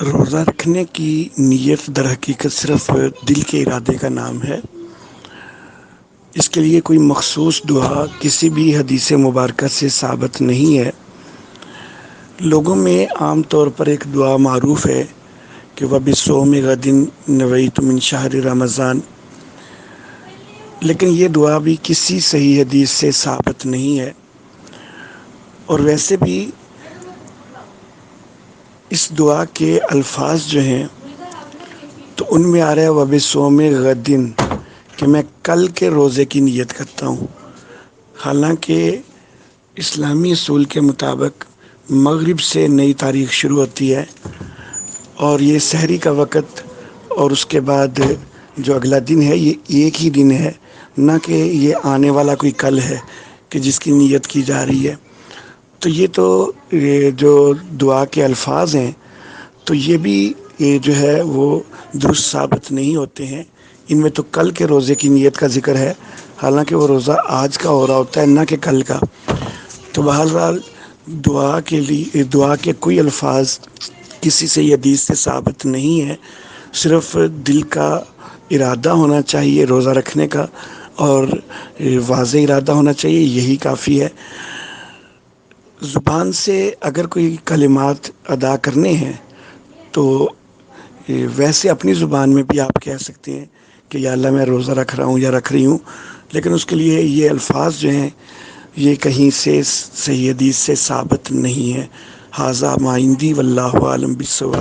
روزہ رکھنے کی نیت در حقیقت صرف دل کے ارادے کا نام ہے۔ اس کے لیے کوئی مخصوص دعا کسی بھی حدیث مبارکہ سے ثابت نہیں ہے۔ لوگوں میں عام طور پر ایک دعا معروف ہے کہ وَبِصَوْمِ غَدٍ نَوَیْتُ مِنْ شَہْرِ رمضان، لیکن یہ دعا بھی کسی صحیح حدیث سے ثابت نہیں ہے۔ اور ویسے بھی اس دعا کے الفاظ جو ہیں تو ان میں آ رہا ہے وَبِصَوْمِ غَدٍ کہ میں کل کے روزے کی نیت کرتا ہوں، حالانکہ اسلامی اصول کے مطابق مغرب سے نئی تاریخ شروع ہوتی ہے اور یہ سحری کا وقت اور اس کے بعد جو اگلا دن ہے یہ ایک ہی دن ہے، نہ کہ یہ آنے والا کوئی کل ہے کہ جس کی نیت کی جا رہی ہے۔ تو یہ جو دعا کے الفاظ ہیں تو یہ بھی جو ہے وہ درست ثابت نہیں ہوتے ہیں۔ ان میں تو کل کے روزے کی نیت کا ذکر ہے، حالانکہ وہ روزہ آج کا ہو رہا ہوتا ہے نہ کہ کل کا۔ تو بہرحال دعا کے کوئی الفاظ کسی سے حدیث سے ثابت نہیں ہے، صرف دل کا ارادہ ہونا چاہیے روزہ رکھنے کا، اور واضح ارادہ ہونا چاہیے، یہی کافی ہے۔ زبان سے اگر کوئی کلمات ادا کرنے ہیں تو ویسے اپنی زبان میں بھی آپ کہہ سکتے ہیں کہ یا اللہ میں روزہ رکھ رہا ہوں یا رکھ رہی ہوں، لیکن اس کے لیے یہ الفاظ جو ہیں یہ کہیں سے صحیح حدیث سے ثابت نہیں ہے۔ ھذا ما عندی واللہ اعلم بالصواب۔